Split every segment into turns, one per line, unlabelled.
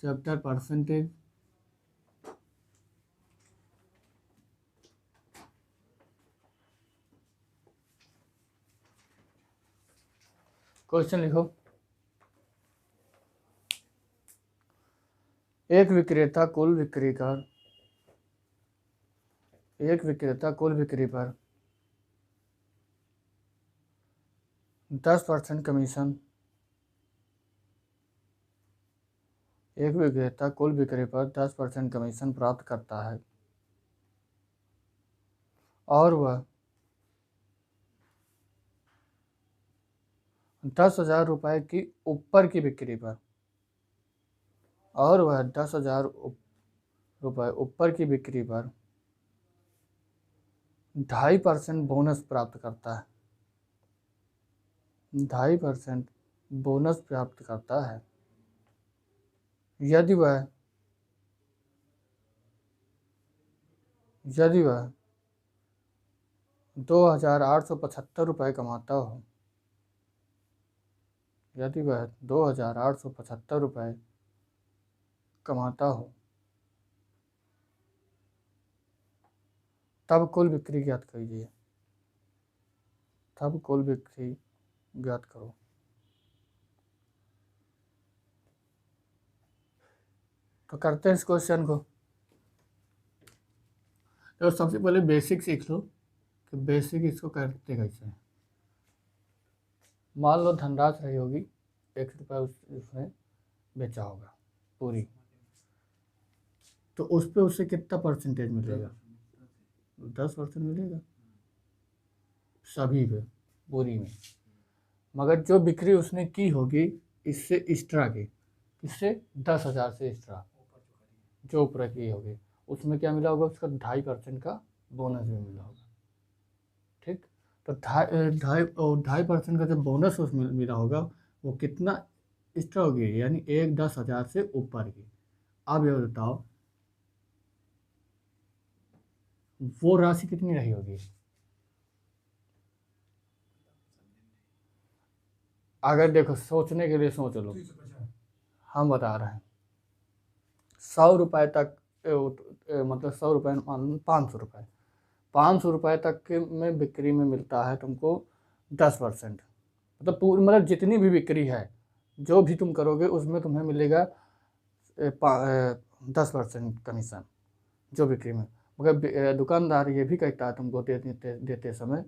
Chapter percentage. Question लिखो। एक विक्रेता कुल बिक्री पर 10% कमीशन, एक विक्रेता कुल बिक्री पर 10% कमीशन प्राप्त करता है और वह 10,000 रुपये की ऊपर की बिक्री पर 2.5% बोनस प्राप्त करता है। 2.5% बोनस प्राप्त करता है यदि वह 2,875 रुपये कमाता हो। यदि वह 2,875 रुपये कमाता हो तब कुल बिक्री ज्ञात कीजिए। तब कुल बिक्री ज्ञात करो। तो करते हैं इस क्वेश्चन को। तो सबसे पहले बेसिक सीख लो कि बेसिक इसको करते कैसे हैं। मान लो धनराशि रही होगी 1 रुपये उसने बेचा होगा पूरी, तो उस पर उसे कितना परसेंटेज मिलेगा? 10% मिलेगा सभी पे पूरी में। मगर जो बिक्री उसने की होगी इससे एक्स्ट्रा की, इससे 10,000 से एक्स्ट्रा जो ऊपर की होगी, उसमें क्या मिला होगा? उसका 2.5% का बोनस भी मिला होगा। ठीक, तो 2.5% का जब बोनस उसमें मिला होगा वो कितना एक्स्ट्रा होगी? यानी 10,000 से ऊपर की। अब ये बताओ वो राशि कितनी रही होगी? अगर देखो सोचने के लिए सोच लो, हम बता रहे हैं 100 रुपये तक मतलब 100 रुपये 500 रुपये 500 रुपये तक के में बिक्री में मिलता है तुमको 10%। मतलब जितनी भी बिक्री है जो भी तुम करोगे उसमें तुम्हें मिलेगा 10% कमीशन जो बिक्री में। मगर दुकानदार ये भी कहता है तुमको देते समय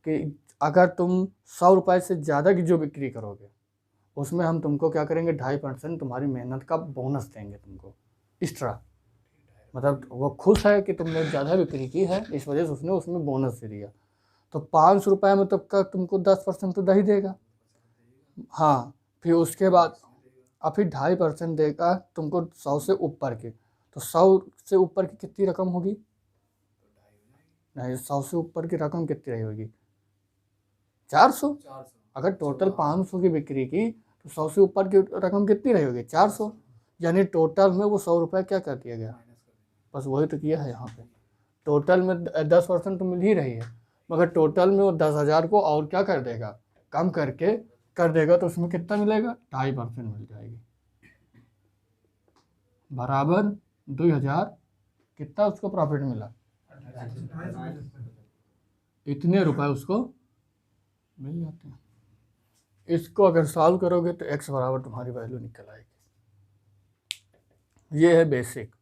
कि अगर तुम 100 रुपये से ज़्यादा की जो बिक्री करोगे उसमें हम तुमको क्या करेंगे? 2.5% तुम्हारी मेहनत का बोनस देंगे तुमको एक्स्ट्रा। मतलब वो खुश है कि तुमने ज़्यादा बिक्री की है, इस वजह से उसने उसमें बोनस दे दिया। तो 500 रुपये में तब का तुमको 10% तो ही देगा। हाँ, फिर उसके बाद और फिर 2.5% देगा तुमको 100 से ऊपर के। तो 100 से ऊपर की कितनी रकम होगी? नहीं, 100 से ऊपर की रकम कितनी रही होगी? 400। अगर टोटल 500 की बिक्री की तो 100 से ऊपर की रकम कितनी रही होगी? 400। यानी टोटल में वो 100 रुपये क्या कर दिया गया? बस वही तो किया है यहाँ पे। टोटल में 10% तो मिल ही रही है, मगर टोटल में वो 10,000 को और क्या कर देगा? कम करके कर देगा। तो उसमें कितना मिलेगा? 2.5% मिल जाएगी बराबर 2,000। कितना उसको प्रॉफिट मिला? इतने रुपए उसको मिल जाते हैं। इसको अगर सॉल्व करोगे तो x बराबर तुम्हारी वैल्यू निकल आएगी। ये है बेसिक,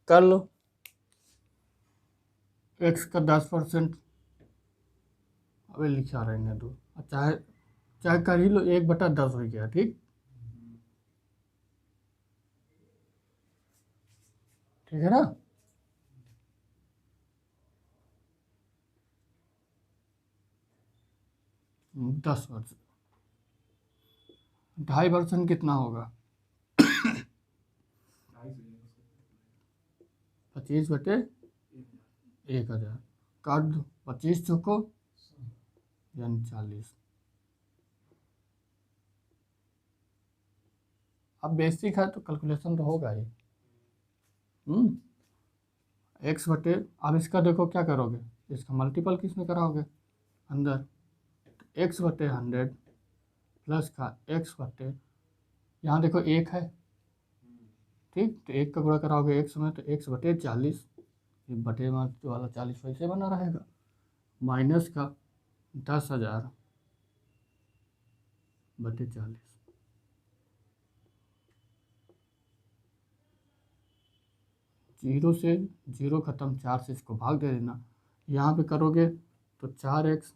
कर लो। x का 10% अभी लिखा रहने दो, चाहे चाहे कर ही लो। 1/10 हो गया। ठीक, ठीक है ना? दस परसेंट 2.5% कितना होगा? 25/1000 काट दो। 25 चौको यानी 40। अब बेसिक है तो कैलकुलेशन तो होगा ही। x बटे, अब इसका देखो क्या करोगे? इसका मल्टीपल किस में कराओगे? अंदर। तो x/100 प्लस का x बटे, यहाँ देखो 1 है ठीक, तो 1 का गुणा कराओगे 1 में तो 1/40, ये बटे में वाला 40 वैसे बना रहेगा, माइनस का 10,000 बटे 40, जीरो से जीरो ख़त्म, 4 से इसको भाग दे देना, यहाँ पे करोगे तो 4x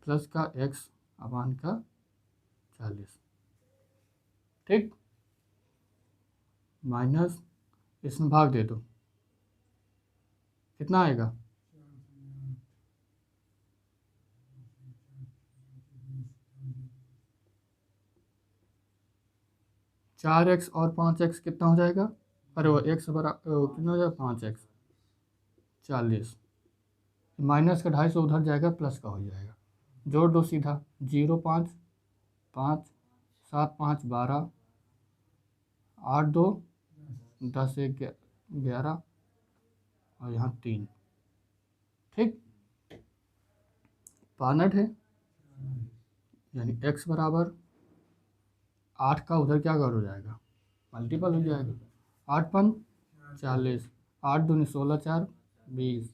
प्लस का x अपान का 40, ठीक, माइनस इसमें भाग दे दो, कितना आएगा 4x और 5x कितना हो जाएगा, अरे वो x कितना हो जाएगा 5x 40, माइनस का 250 उधर जाएगा, प्लस का हो जाएगा, जोड़ दो सीधा, 0 5 5 7 5 12 8 2 10 1 11 और यहाँ 3, ठीक, पानट है, यानी x बराबर 8 का उधर क्या कर हो जाएगा, मल्टीपल हो जाएगा, 8 पन 40, 8 दूनी 16 4 20,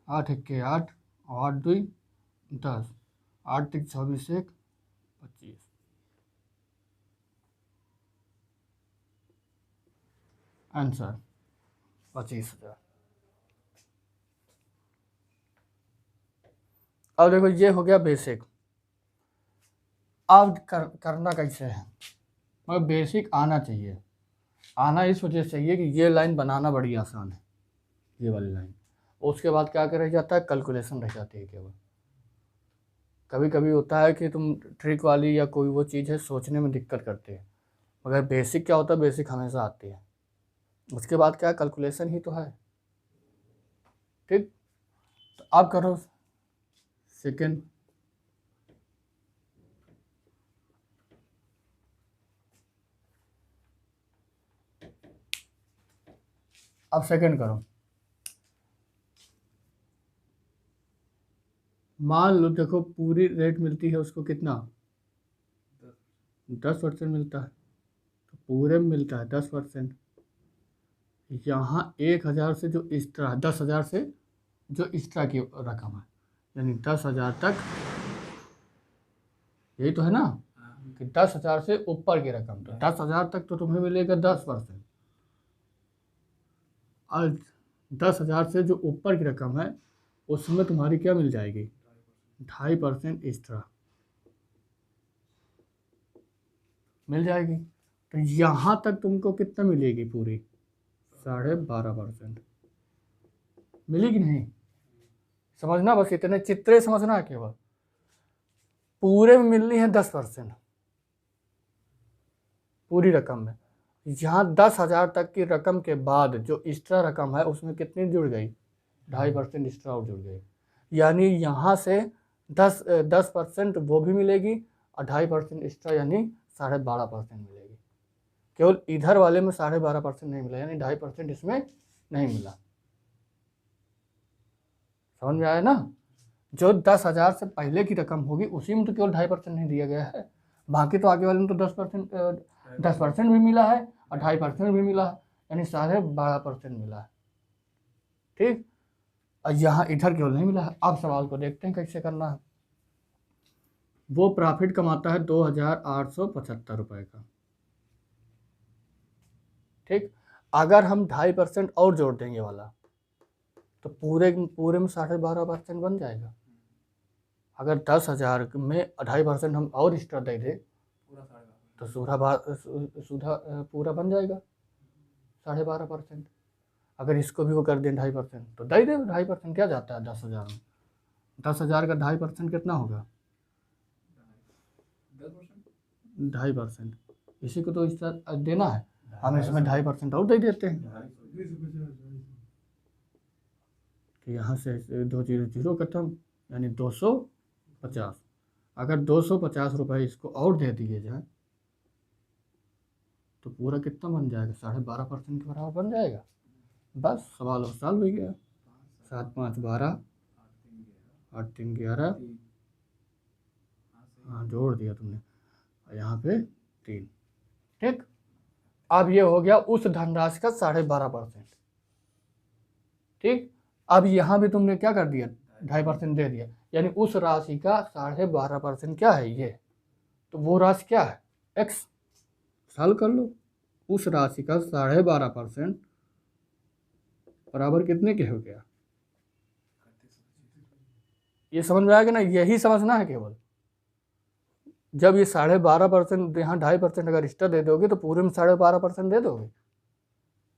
8 1 8 और 8 2 10, 8 3 24 1 25, आंसर 25,000। अब देखो ये हो गया बेसिक, अब करना कैसे है, मगर बेसिक आना चाहिए, आना इस वजह से चाहिए कि ये लाइन बनाना बड़ी आसान है, ये वाली लाइन, उसके बाद क्या रह जाता है, कैलकुलेशन रह जाती है केवल, कभी कभी होता है कि तुम ट्रिक वाली या कोई वो चीज़ है सोचने में दिक्कत करते हैं, मगर बेसिक क्या होता है, बेसिक हमेशा आती है, उसके बाद क्या कैलकुलेशन ही तो है, ठीक, तो अब करो सेकेंड, अब सेकेंड करो, मान लो देखो पूरी रेट मिलती है उसको कितना 10% मिलता है, तो पूरे में मिलता है 10%, यहाँ 1,000 से जो एक्स्ट्रा 10,000 से जो एक्स्ट्रा की रकम है, यानी 10,000 तक, यही तो है ना कि 10,000 से ऊपर की रकम, तो 10,000 तक तो तुम्हें मिलेगा 10%, और 10,000 से जो ऊपर की रकम है उसमें तुम्हारी क्या मिल जाएगी 2.5% एक्स्ट्रा मिल जाएगी, तो यहाँ तक तुमको कितना मिलेगी पूरी 12.5% मिलेगी, नहीं समझना, बस इतने चित्रे समझना है केवल, पूरे में मिलनी है 10% पूरी रकम में, यहाँ 10,000 तक की रकम के बाद जो एक्स्ट्रा रकम है उसमें कितनी जुड़ गई 2.5% एक्स्ट्रा और जुड़ गई, यानी यहाँ से 10% वो भी मिलेगी और 2.5% एक्स्ट्रा यानी 12.5% मिलेगी, केवल इधर वाले में 12.5% नहीं मिला, यानी 2.5% इसमें नहीं मिला, समझ में आया ना, जो 10,000 से पहले की रकम होगी उसी में तो केवल 2.5% नहीं दिया गया है, बाकी तो आगे वाले में तो 10% भी मिला है और 2.5% भी मिला है, यानी 12.5% मिला है, ठीक, और यहाँ इधर केवल नहीं मिला है। अब सवाल को देखते हैं कैसे करना है, वो प्रॉफिट कमाता है 2,875 रुपये का, ठीक, अगर हम 2.5% और जोड़ देंगे वाला तो पूरे पूरे में 12.5% बन जाएगा, अगर 10,000 में 2.5% हम और एक्स्ट्रा दे दें तो पूरा बन जाएगा 12.5%, अगर इसको भी वो कर दें 2.5% तो दे दे 2.5% क्या जाता है 10,000 में, 10,000 का 2.5% कितना होगा 2.5%, इसी को तो एक्स्ट्रा देना है, हम इसमें 2.5% और दे देते हैं, तो यहाँ से 2 0 0 खत्म, यानी 250, अगर 250 रुपये इसको और दे दिए जाए तो पूरा कितना बन जाएगा 12.5% के बराबर बन जाएगा, बस सवाल और सॉल्व हो गया, 7 5 12 8 3 11, हाँ जोड़ दिया तुमने, और यहाँ पे 3, ठीक, अब ये हो गया उस धनराशि का 12.5%। ठीक, अब यहाँ भी तुमने क्या कर दिया, 2.5% दे दिया, यानी उस राशि का 12.5% क्या है ये, तो वो राशि क्या है, x। सॉल्व कर लो, उस राशि का 12.5% बराबर कितने के हो गया, ये समझ में आएगा ना, यही समझना है केवल। जब ये 12.5% यहाँ 2.5% अगर एक्स्ट्रा दे दोगे तो पूरे में 12.5% दे दोगे।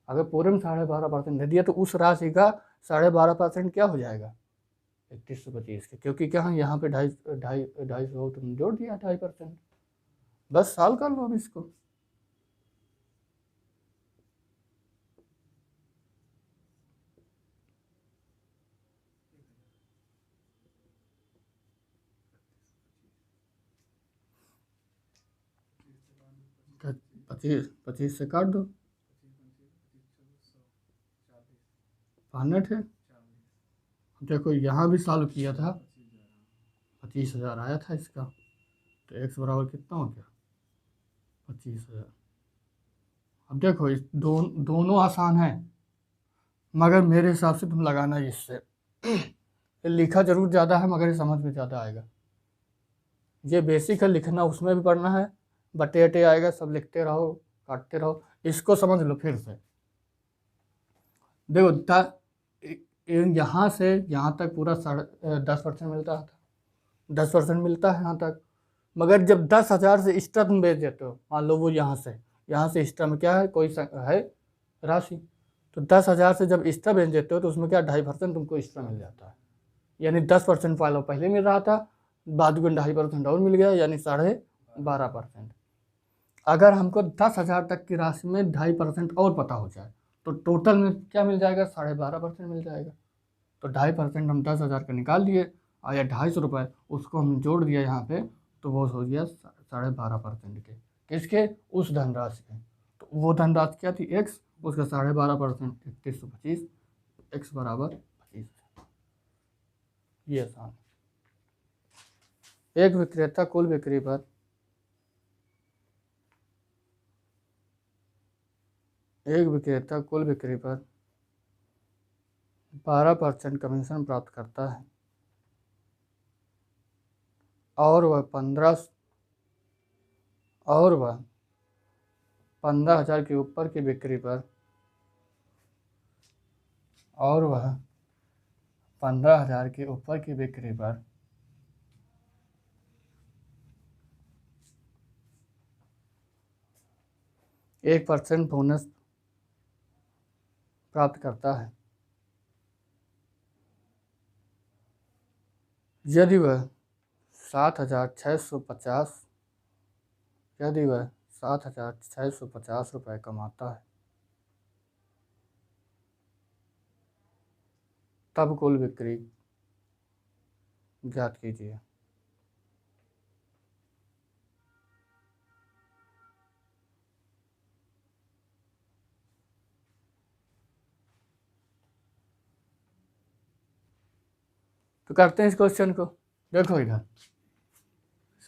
अगर पूरे में 12.5% दे दिया तो उस राशि का 12.5% क्या हो जाएगा, 3125 के, क्योंकि क्या है यहाँ पे 250 तुमने जोड़ दिया 2.5%। बस सॉल्व कर लो अब इसको। तो 25 से काट दो, 100 है। देखो यहाँ भी सॉल्व किया था, 25,000 आया था इसका, तो x बराबर कितना हो गया, 25,000। अब देखो इस दोनों आसान है, मगर मेरे हिसाब से तुम लगाना इससे। ये लिखा जरूर ज़्यादा है मगर ये समझ में ज़्यादा आएगा। ये बेसिक है, लिखना उसमें भी पढ़ना है, बटे अटे आएगा, सब लिखते रहो काटते रहो। इसको समझ लो फिर से। देखो यहाँ से यहाँ तक पूरा 10% मिलता था, 10% मिलता है यहाँ तक, मगर जब 10,000 से एक्स्ट्रा तुम बेच देते हो, मान लो वो यहाँ से एक्स्ट्रा में क्या है, कोई है राशि, तो 10,000 से जब एक्स्ट्रा बेच देते हो तो उसमें क्या 2.5% तुमको एक्स्ट्रा मिल जाता है, यानी 10% पहले मिल रहा था, बाद में 2.5% और मिल गया, यानी 12.5%। अगर हमको 10,000 तक की राशि में 2.5% और पता हो जाए तो टोटल में क्या मिल जाएगा, 12.5% मिल जाएगा। तो 2.5% हम 10,000 का निकाल लिए और या 250 रुपये उसको हम जोड़ दिया यहाँ पे, तो वो हो गया 12.5% के, किसके, उस धनराशि के। तो वो धनराशि क्या थी, x, उसका 12.5% 3125, x बराबर 25। ये आसान। एक विक्रेता कुल बिक्री पर एक विक्रेता कुल बिक्री पर 12% कमीशन प्राप्त करता है और वह 15,000 के ऊपर की बिक्री पर 15,000 के ऊपर की बिक्री पर 1% बोनस प्राप्त करता है यदि वह 7,650 रुपये कमाता है, तब कुल बिक्री ज्ञात कीजिए। तो करते हैं इस क्वेश्चन को। देखो इधर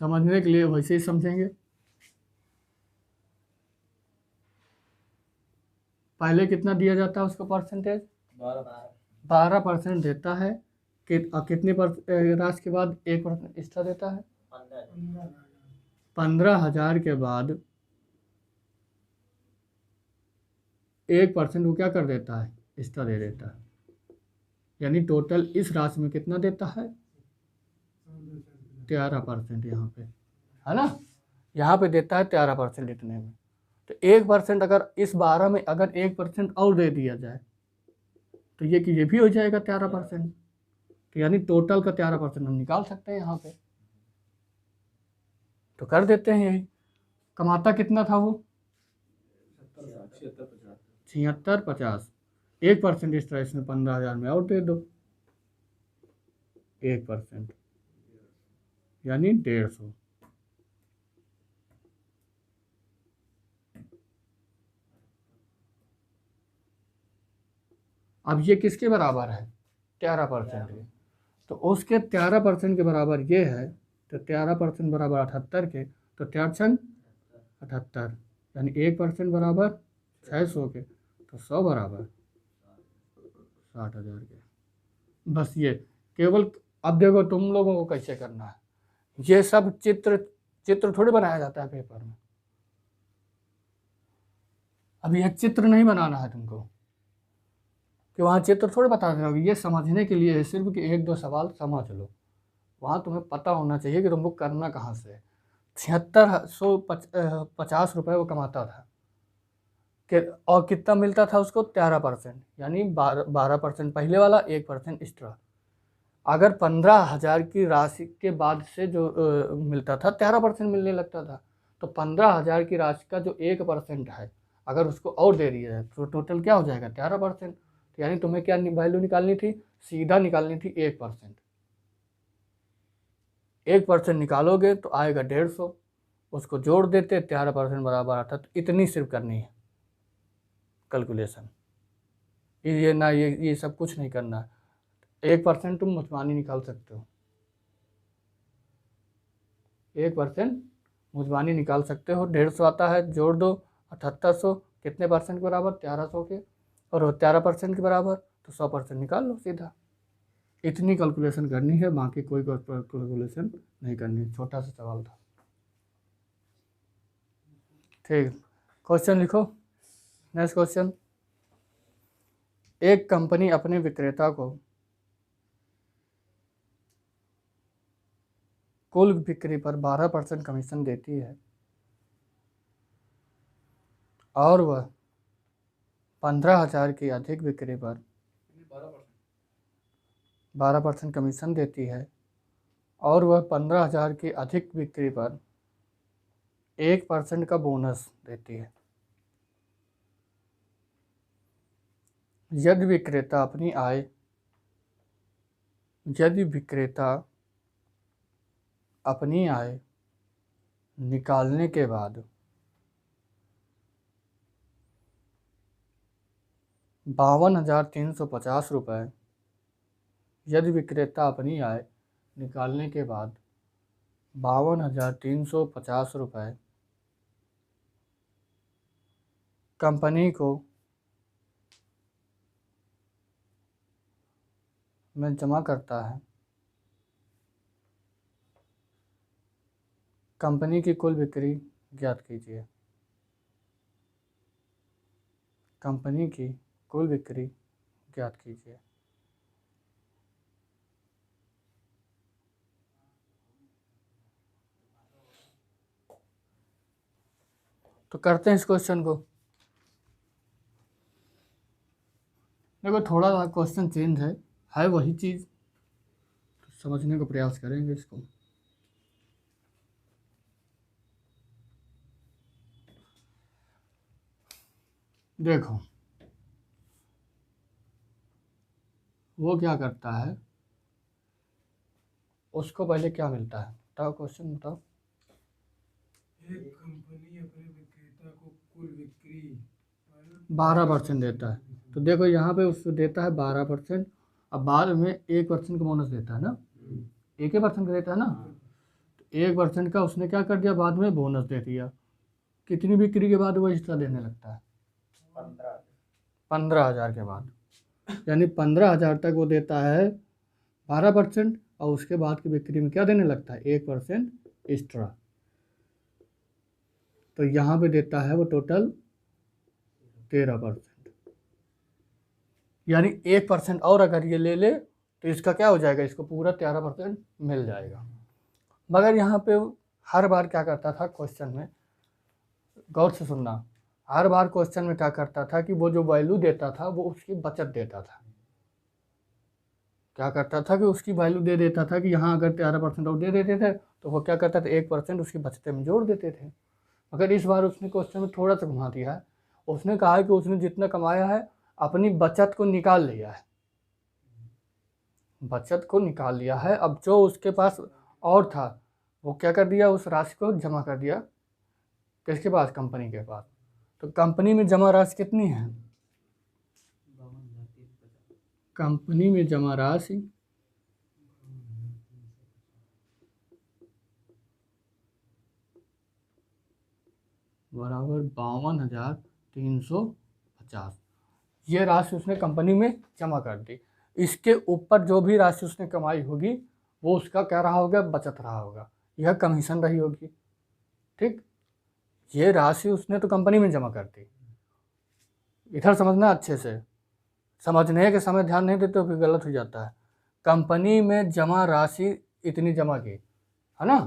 समझने के लिए वैसे ही समझेंगे। पहले कितना दिया जाता है उसको परसेंटेज, 12% देता है कि कितने राशि के बाद 1% एक्स्ट्रा देता है, 15,000 के बाद 1% वो क्या कर देता है, एक्स्ट्रा दे देता है, यानी टोटल इस राशि में कितना देता है, 13% यहाँ पे है ना, यहाँ पे देता है 13% इतने में। तो 1% अगर इस 12 में अगर 1% और दे दिया जाए तो ये भी हो जाएगा 13%। तो यानी टोटल का 13% हम निकाल सकते हैं यहाँ पे। तो कर देते हैं यही। कमाता कितना था वो, 7650, 1% एक्स्ट्रा इसमें 15,000 में और दे दो, 1% यानी 150। अब ये किसके बराबर है, 13% के, तो उसके 13% के बराबर ये है, तो 13% बराबर 78 के, तो 4×6 = 78, यानी 1% बराबर 600 के, तो 100 बराबर 60,000 के। बस ये केवल, अब देखो तुम लोगों को कैसे करना है, ये सब चित्र थोड़ी बनाया जाता है पेपर में। अब यह चित्र नहीं बनाना है तुमको, कि वहाँ चित्र थोड़े बता रहे, ये समझने के लिए है सिर्फ कि 1-2 सवाल समझ लो। वहाँ तुम्हें पता होना चाहिए कि तुमको करना कहाँ से है। 7650 रुपये वो कमाता था और कितना मिलता था उसको, 13%, यानी 12% पहले वाला, 1% एक्स्ट्रा। अगर 15,000 की राशि के बाद से जो मिलता था 13% मिलने लगता था, तो 15,000 की राशि का जो 1% है, अगर उसको और दे दिया जाए तो टोटल क्या हो जाएगा, 13%। तो यानी तुम्हें क्या वैल्यू निकालनी थी, सीधा निकालनी थी 1%। 1% निकालोगे तो आएगा 150, उसको जोड़ देते, 13% बराबर आता। तो इतनी सिर्फ करनी है कैलकुलेशन, ये ना ये सब कुछ नहीं करना है। 1% तुम मुजमानी निकाल सकते हो, 1% मुजमानी निकाल सकते हो। 150 आता है, जोड़ दो 7800, कितने परसेंट के बराबर, 1300 के, और 13% के बराबर, तो 100% निकाल लो सीधा। इतनी कैलकुलेशन करनी है, बाकी कोई कैलकुलेशन नहीं करनी है। छोटा सा सवाल था, ठीक। क्वेश्चन लिखो, नेक्स्ट क्वेश्चन। एक कंपनी अपने विक्रेता को कुल बिक्री पर 12% कमीशन देती है और वह 15,000 की अधिक बिक्री पर 12% कमीशन देती है और वह 15,000 की अधिक बिक्री पर 1% का बोनस देती है। यदि विक्रेता अपनी आय निकालने के बाद 52,350 रुपये, यदि विक्रेता अपनी आय निकालने के बाद 52,350 रुपये कंपनी को में जमा करता है, कंपनी की कुल बिक्री ज्ञात कीजिए। कंपनी की कुल बिक्री ज्ञात कीजिए। तो करते हैं इस क्वेश्चन को। देखो थोड़ा सा क्वेश्चन चेंज है वही चीज़, तो समझने का प्रयास करेंगे इसको। देखो वो क्या करता है, उसको पहले क्या मिलता है, बताओ क्वेश्चन बताओ।
एक कंपनी अपने विक्रेता को कुल बिक्री
12% देता है, तो देखो यहाँ पे उसको देता है 12%, अब बाद में 1% का बोनस देता है ना, 1% का देता है ना, तो 1% का उसने क्या कर दिया, बाद में बोनस दे दिया। कितनी बिक्री के बाद वो हिस्सा देने लगता है, 15,000 के बाद, यानी 15,000 तक वो देता है 12%, और उसके बाद की बिक्री में क्या देने लगता है, 1% एक्स्ट्रा। तो यहाँ पे देता है वो टोटल 13%, यानी 1% और अगर ये ले तो इसका क्या हो जाएगा, इसको पूरा 13% मिल जाएगा। मगर यहाँ पे हर बार क्या करता था क्वेश्चन में, गौर से सुनना, हर बार क्वेश्चन में क्या करता था कि वो जो वैल्यू देता था वो उसकी बचत देता था। क्या करता था कि उसकी वैल्यू दे देता था कि यहाँ अगर 13% और दे देते थे तो वो क्या करता था, 1% उसकी बचत में जोड़ देते थे। मगर इस बार उसने क्वेश्चन में थोड़ा सा घुमा दिया है, उसने कहा है कि उसने जितना कमाया है अपनी बचत को निकाल लिया है, बचत को निकाल लिया है। अब जो उसके पास और था वो क्या कर दिया, उस राशि को जमा कर दिया किसके पास, कंपनी के पास। तो कंपनी में जमा राशि कितनी है, कंपनी में जमा राशि बराबर 52,350। ये राशि उसने कंपनी में जमा कर दी। इसके ऊपर जो भी राशि उसने कमाई होगी वो उसका क्या रहा होगा, बचत रहा होगा, यह कमीशन रही होगी। ठीक, ये राशि उसने तो कंपनी में जमा कर दी। इधर समझना अच्छे से, समझने के समय ध्यान नहीं देते तो फिर गलत हो जाता है। कंपनी में जमा राशि इतनी जमा की, है ना,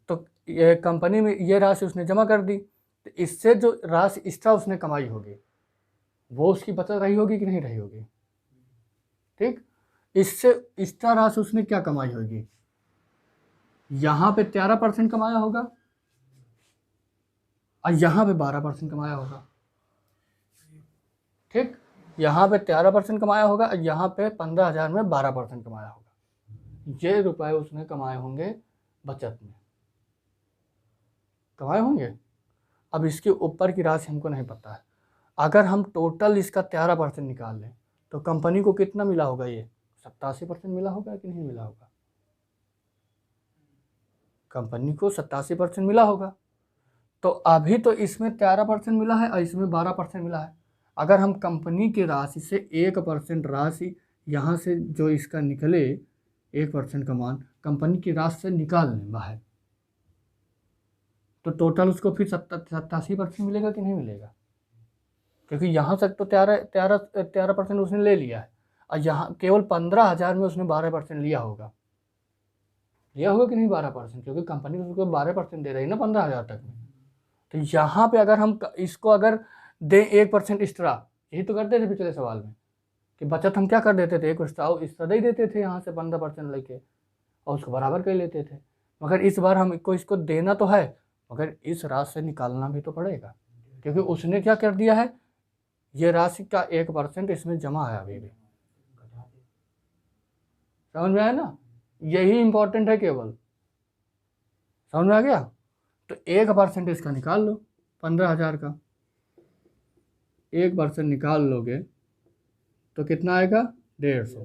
तो ये कंपनी में ये राशि उसने जमा कर दी, तो इससे जो राशि एक्स्ट्रा उसने कमाई होगी वो उसकी बचत रही होगी कि नहीं रही होगी। ठीक, इससे एक्स्ट्रा राशि उसने क्या कमाई होगी, यहाँ पे 13% कमाया होगा और यहाँ पे 12% कमाया होगा। ठीक, यहाँ पे 13% कमाया होगा और यहाँ पे 15,000 में 12% कमाया होगा। ये रुपए उसने कमाए होंगे बचत में, कमाए होंगे। अब इसके ऊपर की राशि हमको नहीं पता है। अगर हम टोटल इसका 13% निकाल लें तो कंपनी को कितना मिला होगा, ये 87% मिला होगा कि नहीं मिला होगा। कंपनी को 87% मिला होगा। तो अभी तो इसमें 13% मिला है और इसमें 12% मिला है। अगर हम कंपनी की राशि से 1% राशि यहाँ से जो इसका निकले, 1% का मान कंपनी की राशि से निकाल लें बाहर, तो टोटल उसको फिर 87% मिलेगा कि नहीं मिलेगा, क्योंकि यहाँ तक तो 13% उसने ले लिया है और यहाँ केवल 15,000 में उसने 12% लिया होगा कि नहीं 12%, क्योंकि कंपनी तो उसको 12% दे रही है ना 15,000 तक में। तो यहाँ पे अगर हम इसको अगर दें 1% एक्स्ट्रा, यही तो करते थे पिछले सवाल में कि बचत हम क्या कर देते थे, एक एक्स्ट्रा दे देते थे यहाँ से 15% लेके और उसको बराबर कर लेते थे। मगर इस बार हमको इसको देना तो है, मगर इस राशि से निकालना भी तो पड़ेगा, क्योंकि उसने क्या कर दिया है, ये राशि का 1% इसमें जमा है अभी भी। समझ में आया ना, यही इंपॉर्टेंट है केवल, समझ में आ गया। तो 1% इसका निकाल लो, 15,000 का 1% निकाल लोगे तो कितना आएगा, 150।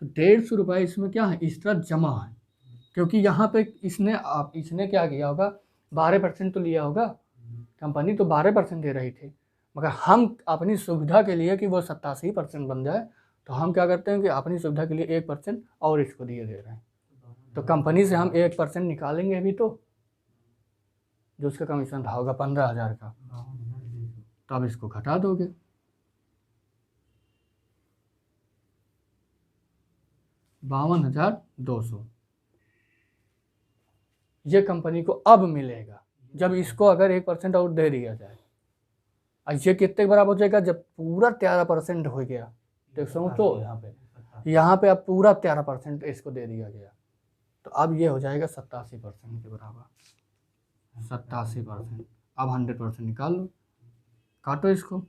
तो 150 रुपये इसमें क्या है, एक्स्ट्रा जमा है, क्योंकि यहाँ पे इसने क्या किया होगा, 12% तो लिया होगा, कंपनी तो 12% दे रही थी, मगर हम अपनी सुविधा के लिए कि वो 87% बन जाए, तो हम क्या करते हैं कि अपनी सुविधा के लिए 1% और इसको दे रहे हैं। तो कंपनी से हम 1% निकालेंगे अभी, तो जो उसका कमीशन था होगा 15,000 का, तो अब इसको घटा दोगे, $52,200 ये कंपनी को अब मिलेगा जब इसको अगर 1% और दे दिया जाए। और ये कितने बराबर हो जाएगा, जब पूरा 13% हो गया, तो सोचो यहाँ पे अब पूरा 13% इसको दे दिया गया, तो अब ये हो जाएगा 87% के बराबर, 87%। अब 100% निकाल लो, काटो इसको,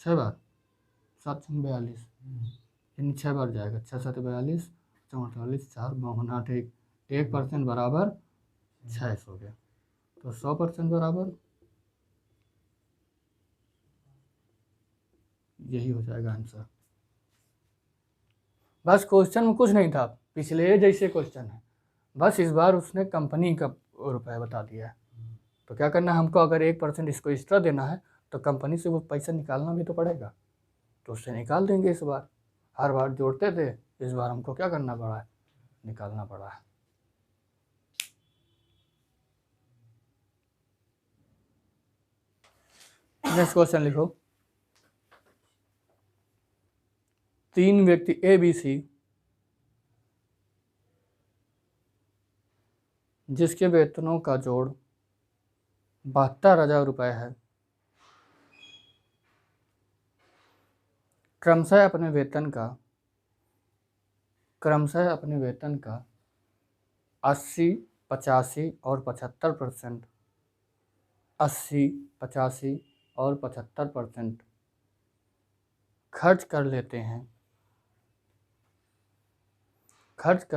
छः बार 742, यानी 6 बार जाएगा, 6 7 42, 44, 4 52 8 1% बराबर 600 हो गया, तो 100% बराबर यही हो जाएगा आंसर। बस क्वेश्चन में कुछ नहीं था, पिछले जैसे क्वेश्चन है, बस इस बार उसने कंपनी का रुपया बता दिया है। तो क्या करना है हमको, अगर 1% इसको एक्स्ट्रा देना है तो कंपनी से वो पैसा निकालना भी तो पड़ेगा, तो उससे निकाल देंगे इस बार। हर बार जोड़ते थे, इस बार हमको क्या करना पड़ा है, निकालना पड़ा है। नेक्स्ट क्वेश्चन लिखो, 3 व्यक्ति ए बी सी जिसके वेतनों का जोड़ 72,000 रुपये है, क्रमशः अपने वेतन का 80, 85 और 75%, 80, 85 और 75% खर्च कर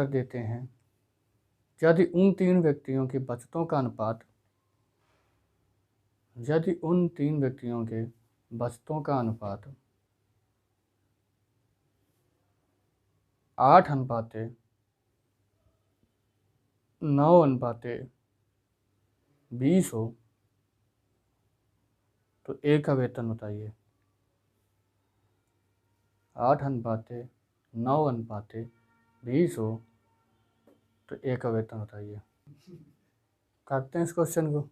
देते हैं, यदि उन तीन व्यक्तियों की बचतों का अनुपात 80 8:9:20 हो तो ए का वेतन बताइए। 8:9:20 हो तो ए का वेतन बताइए। करते हैं इस क्वेश्चन को।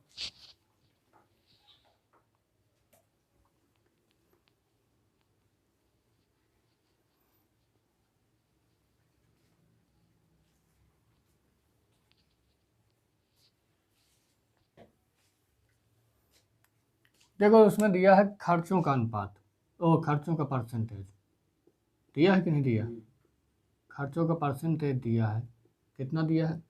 देखो उसमें दिया है खर्चों का अनुपात, खर्चों का परसेंटेज दिया है कि नहीं दिया? खर्चों का परसेंटेज दिया है, कितना दिया है?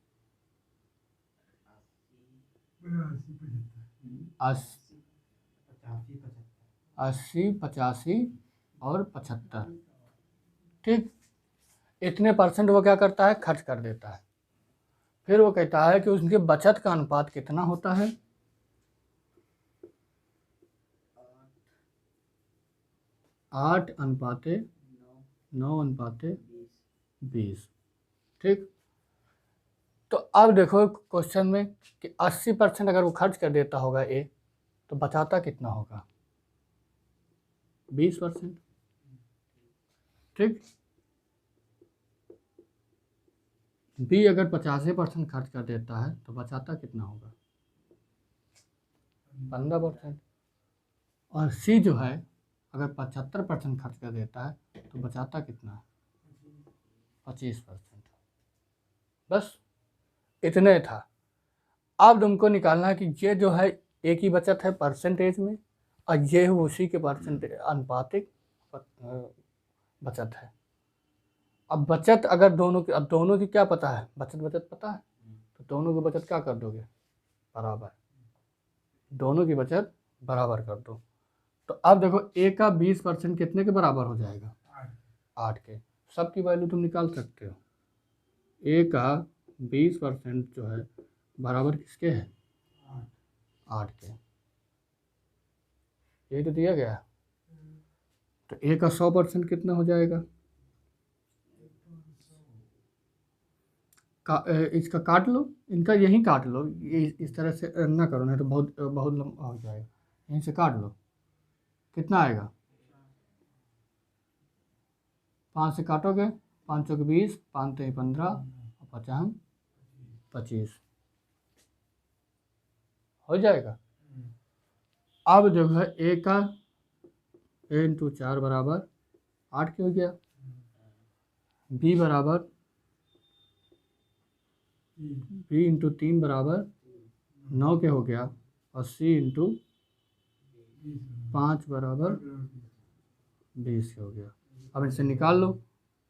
80, 85 और 75। ठीक, इतने परसेंट वो क्या करता है, खर्च कर देता है। फिर वो कहता है कि उसकी बचत का अनुपात कितना होता है? 8:9:20। ठीक, तो अब देखो क्वेश्चन में कि 80% अगर वो खर्च कर देता होगा ए, तो बचाता कितना होगा? 20%। ठीक, बी अगर 85% खर्च कर देता है तो बचाता कितना होगा? 15%। और सी जो है अगर 75% खर्च कर देता है तो बचाता कितना है? 25%। बस इतने था। अब तुमको निकालना है कि ये जो है ए की बचत है परसेंटेज में, और ये है उसी के परसेंटेज अनुपातिक बचत है। अब बचत अगर दोनों की, अब दोनों की क्या पता है, बचत पता है, तो दोनों की बचत क्या कर दोगे? बराबर। दोनों की बचत बराबर कर दो। तो अब देखो ए का 20% कितने के बराबर हो जाएगा? 8 के। सबकी वैल्यू तुम निकाल सकते हो। ए का 20% जो है बराबर किसके है? 8 के। ये तो दिया गया। तो ए का 100% कितना हो जाएगा? इसका काट लो, इनका यहीं काट लो, ये इस तरह से ना करो, नहीं तो बहुत बहुत लंबा हो जाएगा। यहीं से काट लो, कितना आएगा? 5 से काटोगे, 5 चौके 20, 5 3 15 और 50 25 हो जाएगा। अब जो है ए का ए इंटू 4 बराबर 8 के हो गया। बी बराबर बी इंटू 3 बराबर 9 के हो गया। और सी इंटू 5 बराबर 20 के हो गया। अब इनसे निकाल लो,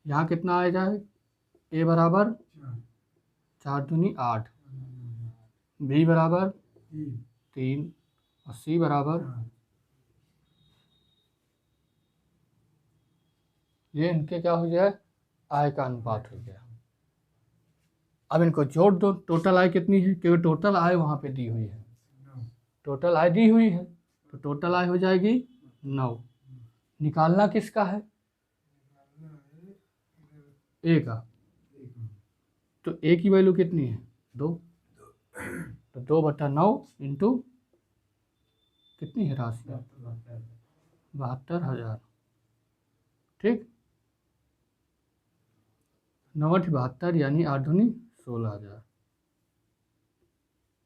यहाँ कितना आ जाए? ए बराबर 4 दूनी 8, बी बराबर 3 और सी बराबर, ये इनके क्या हो जाए? आय का अनुपात हो गया। अब इनको जोड़ दो, टोटल आय कितनी है, क्योंकि टोटल आय वहाँ पे दी हुई है, टोटल आय दी हुई है, तो टोटल आय हो जाएगी 9। निकालना किसका है? ए का। तो ए की वैल्यू कितनी है? 2। तो 2/9 इंटू कितनी है राशि? 72,000। ठीक, 9×8 यानी 8 दूनी 16,000।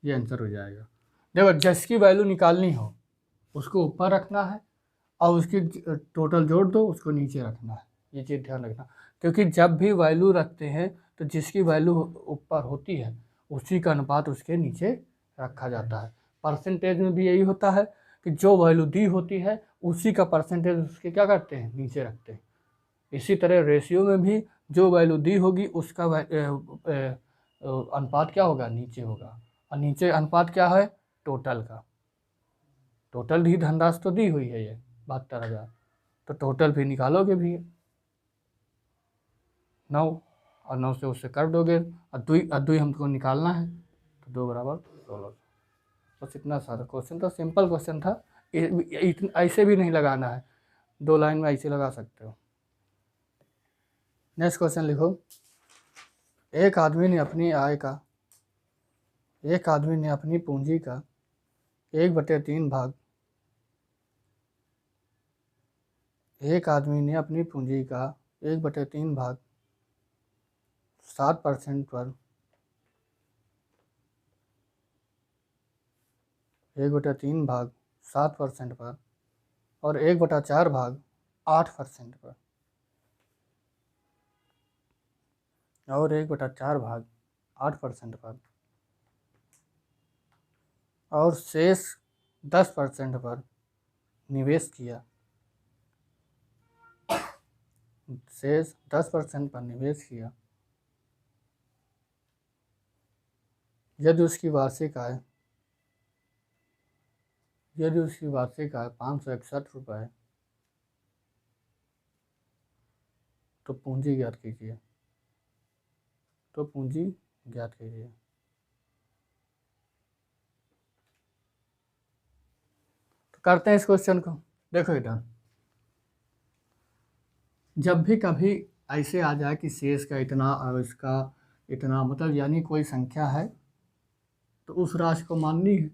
ये आंसर हो जाएगा। देखो जिसकी वैल्यू निकालनी हो उसको ऊपर रखना है, और उसकी टोटल जोड़ दो, उसको नीचे रखना है। ये चीज़ ध्यान रखना, क्योंकि जब भी वैल्यू रखते हैं तो जिसकी वैल्यू ऊपर होती है उसी का अनुपात उसके नीचे रखा जाता है। परसेंटेज में भी यही होता है कि जो वैल्यू दी होती है उसी का परसेंटेज उसके क्या करते हैं? नीचे रखते हैं। इसी तरह रेशियो में भी जो वैल्यू दी होगी उसका अनुपात क्या होगा? नीचे होगा। और नीचे अनुपात क्या है? टोटल का। टोटल भी धनराशि तो दी हुई है, ये 72,000, तो टोटल भी निकालोगे भी 9, और 9 से उससे कर दोगे, और दुई हमको निकालना है, तो 2 बराबर 16। बस इतना सारा क्वेश्चन था, सिंपल क्वेश्चन था। ऐसे भी नहीं लगाना है, 2 लाइन में ऐसे लगा सकते हो। नेक्स्ट क्वेश्चन लिखो। एक आदमी ने अपनी पूंजी का 1/3 भाग 7% पर 1/3 भाग 7% पर और 1/4 भाग 8% पर और 1/4 भाग 8% पर और शेष 10% पर निवेश किया। यदि उसकी वार्षिक आय 561 रुपये, तो पूंजी ज्ञात कीजिए। तो करते हैं इस क्वेश्चन को। देखो इधर, जब भी कभी ऐसे आ जाए कि शेष का इतना और इसका इतना, मतलब यानी कोई संख्या है तो उस राशि को माननी है।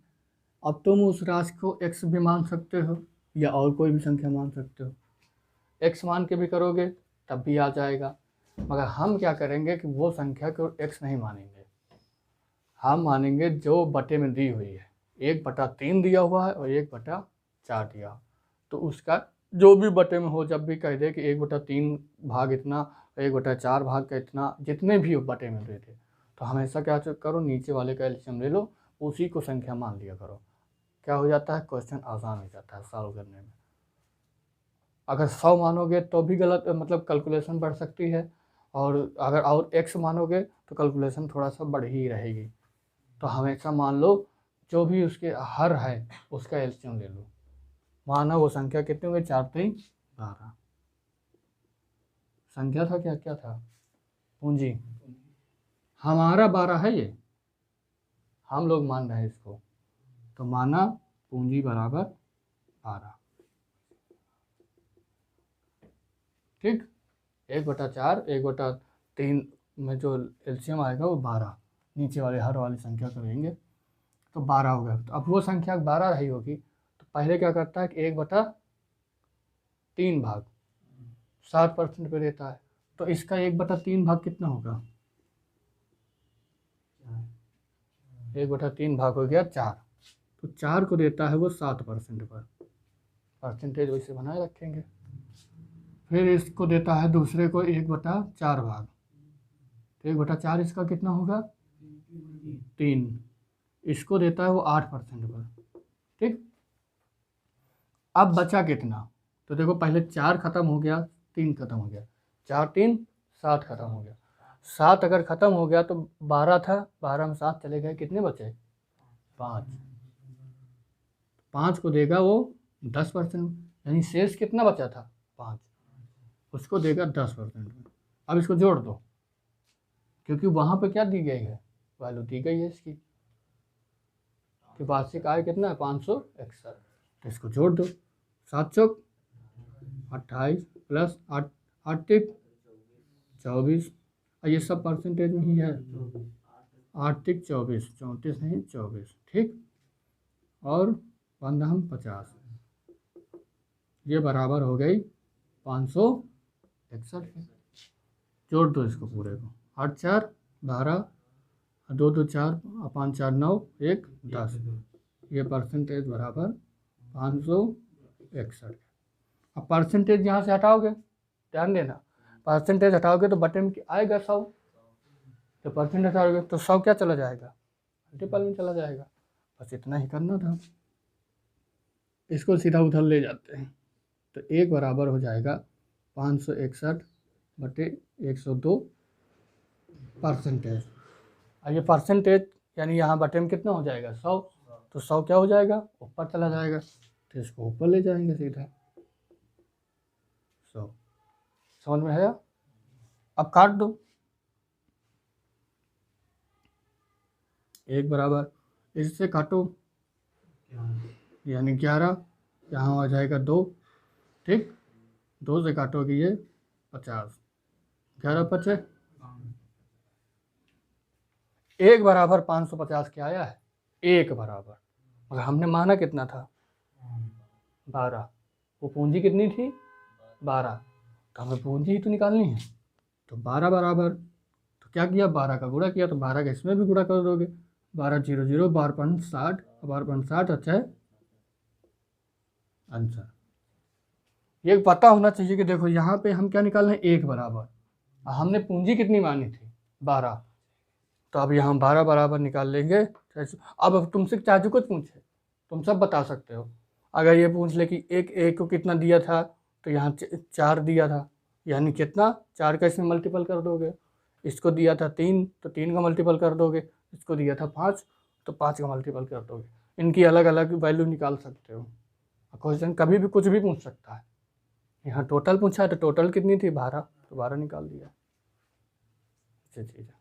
अब तुम उस राशि को x भी मान सकते हो या और कोई भी संख्या मान सकते हो। x मान के भी करोगे तब भी आ जाएगा, मगर हम क्या करेंगे कि वो संख्या को x नहीं मानेंगे, हम मानेंगे जो बटे में दी हुई है। 1/3 दिया हुआ है और 1/4 दिया, तो उसका जो भी बटे में हो, जब भी कह दे कि 1/3 भाग इतना, 1/4 भाग का इतना, जितने भी बटे में दे दे, तो हमेशा क्या करो, नीचे वाले का एलसीएम ले लो, उसी को संख्या मान लिया करो। क्या हो जाता है, क्वेश्चन आसान हो जाता है सॉल्व करने में। अगर 100 मानोगे तो भी गलत, मतलब कैलकुलेशन बढ़ सकती है, और अगर और x मानोगे तो कैलकुलेशन थोड़ा सा बढ़ ही रहेगी। तो हमेशा मान लो जो भी उसके हर है उसका एलसीएम ले लो। माना वो संख्या कितने हुए, 4 3 12 संख्या था, क्या था, पूंजी। हमारा 12 है, ये हम लोग मान रहे हैं इसको, तो माना पूंजी बराबर 12। ठीक, 1/4 1/3 में जो एलसीएम आएगा वो 12, नीचे वाले हर वाली संख्या करेंगे तो 12 होगा। तो अब वो संख्या 12 रही होगी, तो पहले क्या करता है कि 1/3 भाग 7% पे देता है, तो इसका 1/3 भाग कितना होगा, 1/3 भाग हो गया 4, तो 4 को देता है वो 7% पर, परसेंटेज वैसे बनाए रखेंगे। फिर इसको देता है दूसरे को 1/4 भाग, तो 1/4 इसका कितना होगा 3, इसको देता है वो 8% पर। ठीक, अब बचा कितना, तो देखो पहले 4 खत्म हो गया, 3 खत्म हो गया, 4 3 7 खत्म हो गया। 7 अगर खत्म हो गया तो 12 था, 12 में 7 चले गए, कितने बचे 5, 5 को देगा वो 10%, यानी शेष कितना बचा था 5, उसको देगा 10%। अब इसको जोड़ दो, क्योंकि वहाँ पे क्या दी गई है, वैल्यू दी गई है इसकी, कि वार्षिक आय कितना है 561, तो इसको जोड़ दो, 7 चौक 28 प्लस 8 8 24, और ये सब परसेंटेज में ही है, 8 24 34 नहीं 24। ठीक, और 15 50, ये बराबर हो गई 561 की। जोड़ दो इसको पूरे को, 8 4 12, 2 2 4, 5 4 9, 1 10, ये परसेंटेज बराबर 561। अब परसेंटेज यहाँ से हटाओगे, ध्यान देना, परसेंटेज हटाओगे तो बटे में आएगा 100, तो परसेंटेज हटाओगे तो 100 क्या चला जाएगा, मल्टीपल में चला जाएगा। बस इतना ही करना था, इसको सीधा उधर ले जाते हैं, तो 1 बराबर हो जाएगा 561 बटे 102 परसेंटेज। और ये परसेंटेज यानी यहाँ बटे में कितना हो जाएगा 100, तो 100 क्या हो जाएगा ऊपर चला जाएगा, तो इसको ऊपर ले जाएंगे सीधा 100। समझ में है, अब काट दो, 1 बराबर इससे काटो यानी 11, यहाँ आ जाएगा 2। ठीक, 2 से काटोगे ये 50, 11 पचे 1 बराबर 550 क्या आया है? 1 बराबर, मगर हमने माना कितना था? 12। वो पूंजी कितनी थी? 12। तो हमें पूंजी ही तो निकालनी है, तो 12 बराबर, तो क्या किया? 12 का गुणा किया, तो 12 का इसमें भी गुणा कर दोगे। 12 0 0 12.60, 12.60 अच्छा है आंसर। ये पता होना चाहिए कि देखो यहाँ पे हम क्या निकाल रहे हैं? 1 बराबर, हमने पूंजी कितनी मानी थी? 12। तो अब यहाँ 12 बराबर निकाल लेंगे। अब तुमसे चाचू कुछ पूछे, तुम सब बता सकते हो। अगर ये पूछ ले कि एक को कितना दिया था, तो यहाँ 4 दिया था, यानी कितना? 4 का इसमें मल्टीपल कर दोगे। इसको दिया था 3, तो 3 का मल्टीपल कर दोगे। इसको दिया था 5, तो 5 का मल्टीपल कर दोगे। इनकी अलग अलग वैल्यू निकाल सकते हो। क्वेश्चन कभी भी कुछ भी पूछ सकता है। यहाँ टोटल पूछा है, तो टोटल कितनी थी? 12, तो 12 निकाल दिया। अच्छी चीज़ है।